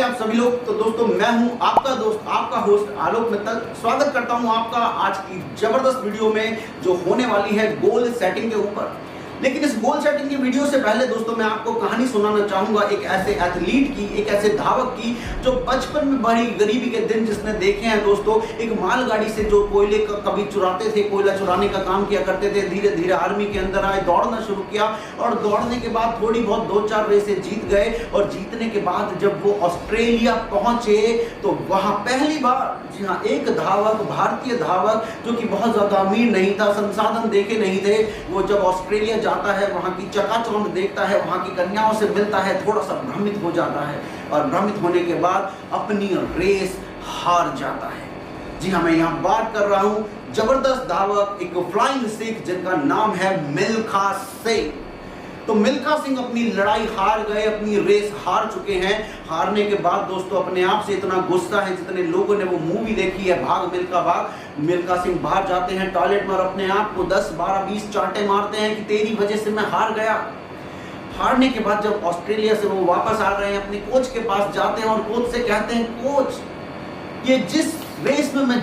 नमस्ते आप सभी लोग। तो दोस्तों मैं हूं आपका दोस्त आपका होस्ट आलोक मित्तल। स्वागत करता हूं आपका आज की जबरदस्त वीडियो में जो होने वाली है गोल सेटिंग के ऊपर। लेकिन इस गोल सेटिंग की वीडियो से पहले दोस्तों मैं आपको कहानी सुनाना चाहूंगा एक ऐसे एथलीट की, एक ऐसे धावक की जो बचपन में बड़ी गरीबी के दिन जिसने देखे हैं दोस्तों। एक मालगाड़ी से जो कोयले का कभी चुराते थे, कोयला चुराने का काम किया करते थे, धीरे धीरे आर्मी के अंदर आए, दौड़ना शुरू किया और दौड़ने के बाद थोड़ी बहुत 2-4 रेसें जीत गए। और जीतने के बाद जब वो ऑस्ट्रेलिया पहुंचे तो वहां पहली बार, जी हाँ, एक धावक, भारतीय धावक जो कि बहुत ज्यादा अमीर नहीं था, संसाधन देखे नहीं थे, वो जब ऑस्ट्रेलिया जाता है, वहां की चकाचौंध देखता है, वहां की कन्याओं से मिलता है, थोड़ा सा भ्रमित हो जाता है और भ्रमित होने के बाद अपनी रेस हार जाता है। जी हाँ, मैं यहाँ बात कर रहा हूँ जबरदस्त धावक, एक फ्लाइंग सिख जिनका नाम है मिल्खा सिंह। तो मिल्खा सिंह अपनी लड़ाई हार गए, अपनी रेस हार चुके हैं। हारने के बाद दोस्तों अपने आप से इतना गुस्सा है, जितने लोगों ने वो मूवी देखी है भाग मिल्खा भाग, मिल्खा सिंह बाहर जाते हैं टॉयलेट में और अपने आप को 10, 12, 20 चांटे मारते हैं कि तेरी वजह से मैं हार गया। हारने के बाद जब ऑस्ट्रेलिया से वो वापस आ रहे हैं, अपने कोच के पास जाते हैं और कोच से कहते हैं, कोच ये जिस रेस में मैं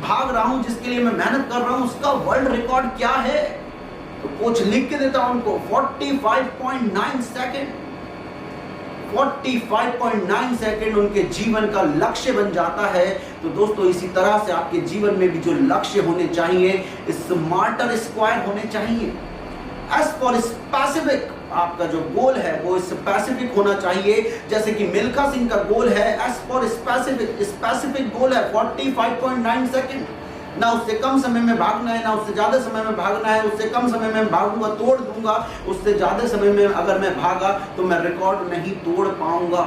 भाग रहा हूं, जिसके लिए मैं मेहनत कर रहा हूं, उसका वर्ल्ड रिकॉर्ड क्या है? तो कोच लिख के देता उनको 45.9 सेकंड। 45.9 सेकंड उनके जीवन का लक्ष्य बन जाता है। तो दोस्तों इसी तरह से आपके जीवन में भी जो लक्ष्य होने चाहिए, स्मार्टर स्क्वायर होने चाहिए। एज फॉर स्पेसिफिक, आपका जो गोल है वो स्पेसिफिक होना चाहिए। जैसे कि मिल्खा सिंह का गोल है एज फॉर स्पेसिफिक गोल है 45.9 सेकंड। ना उससे कम समय में भागना है, ना उससे ज्यादा समय में भागना है। उससे कम समय में भागूंगा तोड़ दूंगा, उससे ज्यादा समय में अगर मैं भागा तो मैं रिकॉर्ड नहीं तोड़ पाऊंगा।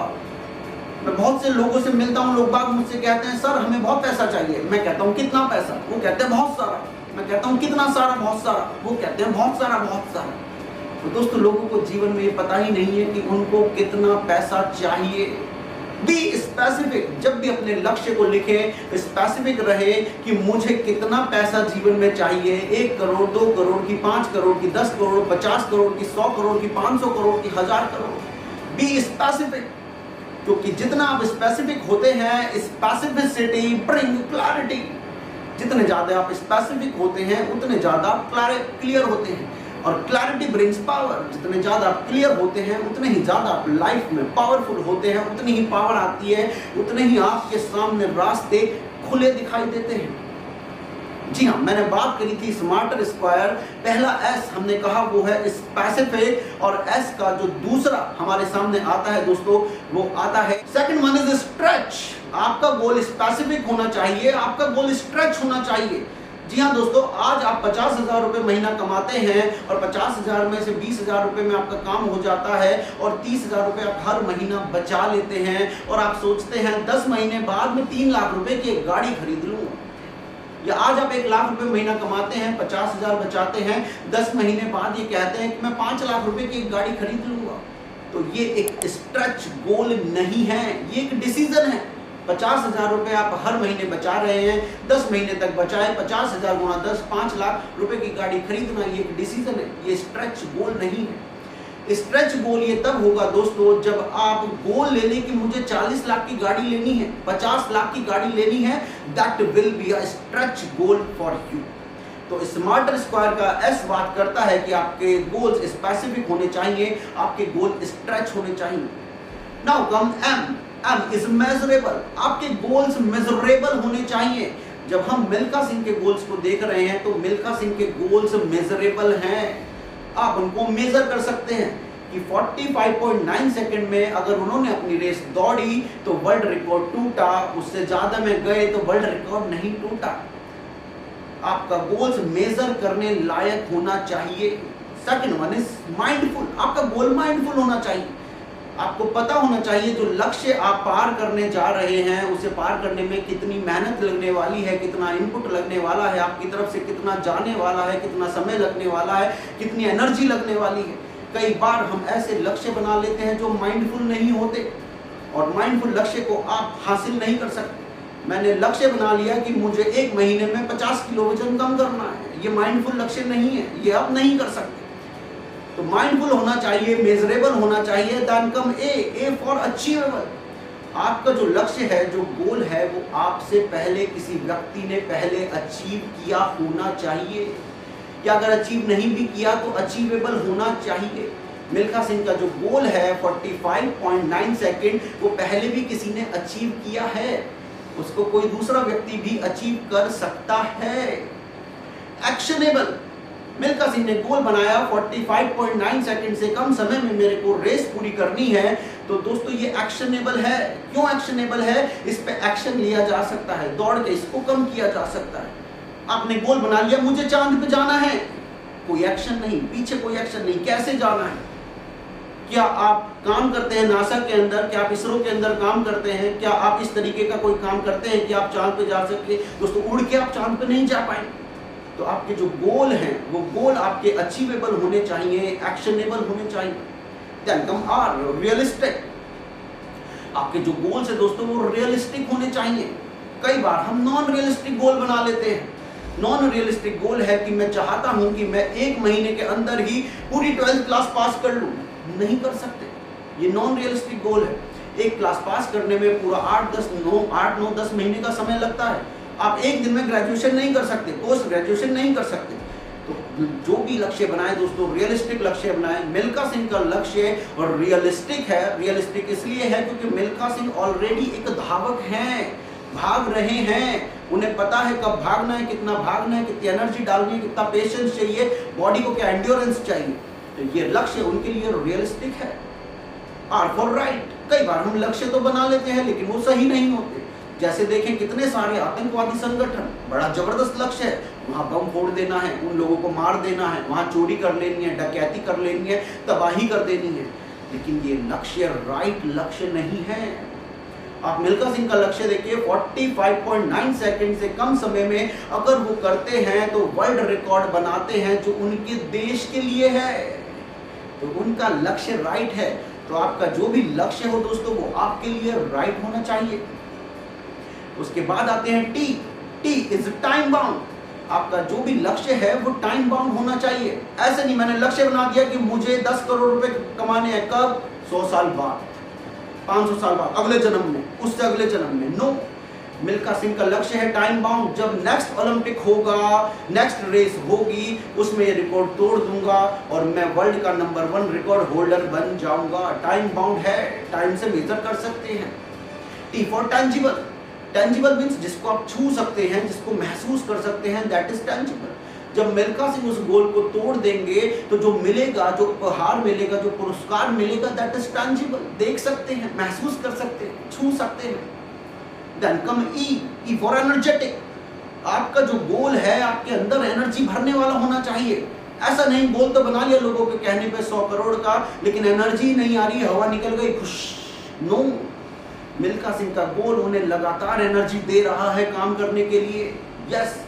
मैं बहुत से लोगों से मिलता हूं, लोग बाग मुझसे कहते हैं सर हमें बहुत पैसा चाहिए। मैं कहता हूं कितना पैसा? वो कहते हैं बहुत सारा। मैं कहता हूं कितना सारा? बहुत सारा। वो कहते हैं बहुत सारा, बहुत सारा। तो दोस्तों लोगों को जीवन में ये पता ही नहीं है कि उनको कितना पैसा चाहिए। Be specific. जब भी अपने लक्ष्य को लिखें, स्पेसिफिक रहे कि मुझे कितना पैसा जीवन में चाहिए। 1 करोड़, 2 करोड़ की, 5 करोड़ की, 10 करोड़, 50 करोड़ की, 100 करोड़ की, 500 करोड़ की, 1000 करोड़। बी स्पेसिफिक, क्योंकि जितना आप स्पेसिफिक होते हैं, स्पेसिफिसिटी ब्रिंग क्लैरिटी। जितने ज्यादा आप स्पेसिफिक होते हैं उतने ज्यादा क्लियर होते हैं और क्लैरिटी ब्रिंग्स पावर। जितने ज्यादा आप क्लियर होते हैं उतने ही ज्यादा आप लाइफ में पावरफुल होते हैं, उतनी ही पावर आती है, उतने ही आपके सामने रास्ते खुले दिखाई देते हैं। जी हाँ, मैंने बात करी थी स्मार्टर स्क्वायर। पहला एस हमने कहा वो है स्पेसिफिक, और एस का जो दूसरा हमारे सामने आता है दोस्तों वो आता है सेकंड वन इज स्ट्रेच। आपका गोल स्पेसिफिक होना चाहिए, आपका गोल स्ट्रेच होना चाहिए। जी हाँ दोस्तों, आज आप 50,000 रुपए महीना कमाते हैं और 50,000 में से 20,000 रुपए में आपका काम हो जाता है और 30,000 रुपए आप हर महीना बचा लेते हैं और आप सोचते हैं 10 महीने बाद में 3 लाख रुपए की एक गाड़ी खरीद लूंगा। या आज आप 1 लाख रुपए महीना कमाते हैं, 50,000 बचाते हैं, 10 महीने बाद ये कहते हैं कि मैं 5 लाख रुपए की एक गाड़ी खरीद लूंगा। तो ये एक स्ट्रेच गोल नहीं है, ये एक डिसीजन है। 50,000 रुपए आप हर महीने बचा रहे हैं, 10 महीने तक बचाए, 50,000 गुणा 10, 5 लाख रुपए की गाड़ी खरीदना, ये एक डिसीजन है, ये स्ट्रेच गोल नहीं है। स्ट्रेच गोल ये तब होगा दोस्तों जब आप गोल ले लें कि मुझे 40 लाख की गाड़ी लेनी है, 50 लाख की गाड़ी लेनी है। That will be a stretch goal for you. तो स्मार्टर स्क्वायर का एस बात करता है कि आपके गोल्स स्पेसिफिक होने चाहिए, आपके गोल स्ट्रेच होने चाहिए। Now come M. M is measurable. आपके गोल्स मेजरेबल होने चाहिए। जब हम मिल्खा सिंह के गोल्स को देख रहे हैं तो मिल्खा सिंह के गोल्स मेजरेबल हैं। आप उनको मेजर कर सकते हैं कि 45.9 सेकंड में अगर उन्होंने अपनी रेस दौड़ी तो वर्ल्ड रिकॉर्ड टूटा, उससे ज्यादा में गए तो वर्ल्ड रिकॉर्ड नहीं टूटा। आपका गोल्स मेजर करने लायक होना चाहिए। Second one is mindful. आपका गोल माइंडफुल होना चाहिए। आपको पता होना चाहिए जो लक्ष्य आप पार करने जा रहे हैं उसे पार करने में कितनी मेहनत लगने वाली है, कितना इनपुट लगने वाला है, आपकी तरफ से कितना जाने वाला है, कितना समय लगने वाला है, कितनी एनर्जी लगने वाली है। कई बार हम ऐसे लक्ष्य बना लेते हैं जो माइंडफुल नहीं होते और माइंडफुल लक्ष्य को आप हासिल नहीं कर सकते। मैंने लक्ष्य बना लिया कि मुझे 1 महीने में 50 किलो वजन कम करना है, ये माइंडफुल लक्ष्य नहीं है, ये आप नहीं कर सकते। तो माइंडफुल होना चाहिए, मेजरेबल होना चाहिए। Then come A for achievable. आपका जो लक्ष्य है, जो गोल है, वो आपसे पहले किसी व्यक्ति ने पहले अचीव किया होना चाहिए, या अगर अचीव नहीं भी किया तो अचीवेबल होना चाहिए। मिल्खा सिंह का जो गोल है 45.9 सेकंड, वो पहले भी किसी ने अचीव किया है, उसको कोई दूसरा व्यक्ति भी अचीव कर सकता है। एक्शनेबल, मिल्खा सिंह ने गोल बनाया 45.9 सेकंड से कम समय में मेरे को रेस पूरी करनी है, तो दोस्तों ये एक्शनेबल है। क्यों एक्शनेबल है? इस पे एक्शन लिया जा सकता है, दौड़ के इसको कम किया जा सकता है। आपने गोल बना लिया, मुझे चांद पे जाना है, कोई एक्शन नहीं, पीछे कोई एक्शन नहीं, कैसे जाना है? क्या आप काम करते हैं नासा के अंदर, क्या आप इसरो के अंदर काम करते हैं, क्या आप इस तरीके का कोई काम करते हैं कि आप चांद पे जा सके? दोस्तों उड़ के आप चांद पे नहीं जा पाएंगे। तो आपके जो गोल हैं, वो गोल आपके अचीवेबल होने चाहिए, एक्शनेबल होने चाहिए। देन कम आर रियलिस्टिक, आपके जो गोल्स है दोस्तों वो रियलिस्टिक होने चाहिए। कई बार हम नॉन रियलिस्टिक गोल बना लेते हैं। नॉन रियलिस्टिक गोल है कि मैं चाहता हूं कि मैं 1 महीने के अंदर ही पूरी 12th क्लास पास कर लूं, नहीं कर सकते, ये नॉन रियलिस्टिक गोल है। एक क्लास पास करने में पूरा 8-9-10 महीने का समय लगता है। आप एक दिन में ग्रेजुएशन नहीं कर सकते, पोस्ट ग्रेजुएशन नहीं कर सकते। तो जो भी लक्ष्य बनाए दोस्तों, रियलिस्टिक लक्ष्य बनाए। मिल्खा सिंह का लक्ष्य और रियलिस्टिक है। रियलिस्टिक इसलिए है क्योंकि मिल्खा सिंह ऑलरेडी एक धावक हैं, भाग रहे हैं, उन्हें पता है कब भागना है, कितना भागना है, कितनी एनर्जी डालनी है, कितना पेशेंस चाहिए, बॉडी को क्या एंड्योरेंस चाहिए। तो ये लक्ष्य उनके लिए रियलिस्टिक है। आर फॉर राइट, कई बार हम लक्ष्य तो बना लेते हैं लेकिन वो सही नहीं होते। जैसे देखें कितने सारे आतंकवादी संगठन, बड़ा जबरदस्त लक्ष्य है, वहां बम फोड़ देना है, उन लोगों को मार देना है, वहां चोरी कर लेनी है, डकैती कर लेनी है, तबाही कर देनी है, लेकिन ये लक्ष्य राइट लक्ष्य नहीं है। आप मिल्खा सिंह का लक्ष्य देखिए, 45.9 सेकंड से कम समय में अगर वो करते हैं तो वर्ल्ड रिकॉर्ड बनाते हैं, जो उनके देश के लिए है। तो उनका लक्ष्य राइट है। तो आपका जो भी लक्ष्य हो दोस्तों, वो आपके लिए राइट होना चाहिए। उसके बाद आते हैं T. T is time bound. आपका जो भी लक्ष्य है वो टाइम बाउंड होना चाहिए। ऐसे नहीं मैंने लक्ष्य बना दिया कि मुझे 10 करोड़ रुपए कमाने हैं, कब? 100 साल बाद, 500 साल बाद, अगले जन्म में, उससे अगले जन्म में। नो, मिल्खा सिंह का लक्ष्य है टाइम बाउंड। जब नेक्स्ट ओलंपिक होगा, नेक्स्ट रेस होगी, उसमें ये रिकॉर्ड तोड़ दूंगा और मैं वर्ल्ड का नंबर 1 रिकॉर्ड होल्डर बन जाऊंगा। टाइम बाउंड है, टाइम से मेजर कर सकते हैं। T for tangible. Tangible means जिसको आप छू सकते हैं, जिसको महसूस कर सकते हैं, दैट इज टेंजिबल। जब मिल्खा सिंह उस गोल को तोड़ देंगे तो जो मिलेगा, जो उपहार मिलेगा, जो पुरस्कार मिलेगा, दैट इज टेंजिबल। देख सकते हैं, महसूस कर सकते हैं, छू सकते हैं। Then come E for energetic. आपका जो गोल है आपके अंदर एनर्जी भरने वाला होना चाहिए। ऐसा नहीं गोल तो बना लिया लोगों के कहने पे 100 करोड़ का, लेकिन एनर्जी नहीं आ रही, हवा निकल गई, खुश। नो, मिल्खा सिंह का गोल उन्हें लगातार एनर्जी दे रहा है काम करने के लिए। यस,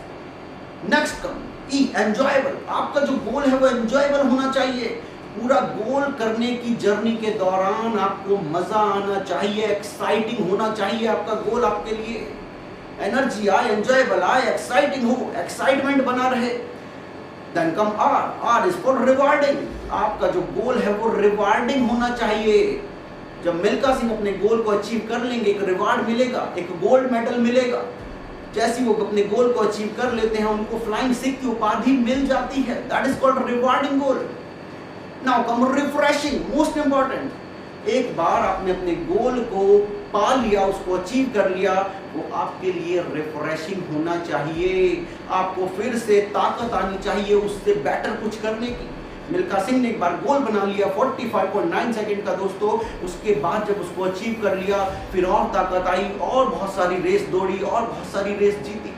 नेक्स्ट कम ई एंजॉयबल। आपका जो गोल है वो एंजॉयबल होना चाहिए। पूरा गोल करने की जर्नी के दौरान आपको मजा आना चाहिए, एक्साइटिंग होना चाहिए आपका गोल आपके लिए। एनर्जी आए, एंजॉयबल आए, एक्साइटिंग हो, एक्साइटमेंट बना रहे। Then come R. R is for rewarding. आपका जो गोल है वो रिवार्डिंग होना चाहिए। जब मिल्खा सिंह अपने गोल को अचीव कर लेंगे, एक रिवार्ड मिलेगा, एक गोल्ड मेडल मिलेगा। जैसे वो अपने गोल को अचीव कर लेते हैं, उनको फ्लाइंग सिख की उपाधि मिल जाती है। That is called rewarding goal. Now come refreshing, most important. एक बार आपने अपने गोल को पा लिया, उसको अचीव कर लिया, वो आपके लिए रिफ्रेशिंग होना चाहिए। आपको फिर से ताकत आनी चाहिए उससे बेटर कुछ करने की। मिल्खा सिंह ने एक बार गोल बना लिया 45.9 सेकंड का दोस्तों, उसके बाद जब उसको अचीव कर लिया, फिर और ताकत आई और बहुत सारी रेस दौड़ी और बहुत सारी रेस जीती।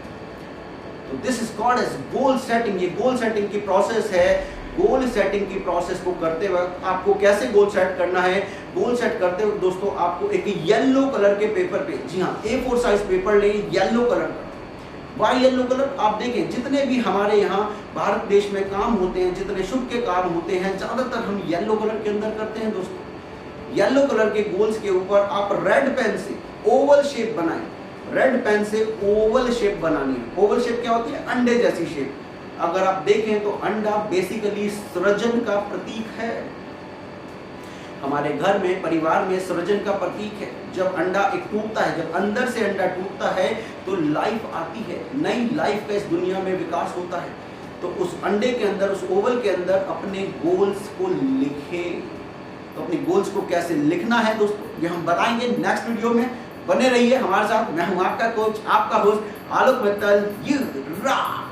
तो this is called as goal setting. ये गोल सेटिंग की प्रोसेस है। गोल सेटिंग की प्रोसेस को करते वक्त आपको कैसे गोल सेट करना है? गोल सेट करते वक्त दोस्तों आपको एक येलो कलर के पेपर पे, जी हाँ, A4 साइज पेपर ले, येलो कलर का। Why yellow colour? आप देखें जितने भी हमारे यहाँ भारत देश में काम होते हैं, जितने शुभ के काम होते हैं, ज्यादातर हम येलो कलर के अंदर करते हैं दोस्तों। येलो कलर के गोल्स के ऊपर आप रेड पेन से ओवल शेप बनाएं। रेड पेन से ओवल शेप बनानी है। ओवल शेप क्या होती है? अंडे जैसी शेप। अगर आप देखें तो अंडा बेसिकली सृजन का प्रतीक है। हमारे घर में, परिवार में सृजन का प्रतीक है। जब अंडा एक टूटता है, जब अंदर से अंडा टूटता है तो लाइफ आती है, नई लाइफ का इस दुनिया में विकास होता है। तो उस अंडे के अंदर, उस ओवल के अंदर अपने गोल्स को लिखे। तो अपने गोल्स को कैसे लिखना है दोस्तों, ये हम बताएंगे नेक्स्ट वीडियो में। बने रहिए हमारे साथ। मैं हूं आपका कोच, आपका होस्ट आलोक मित्तल।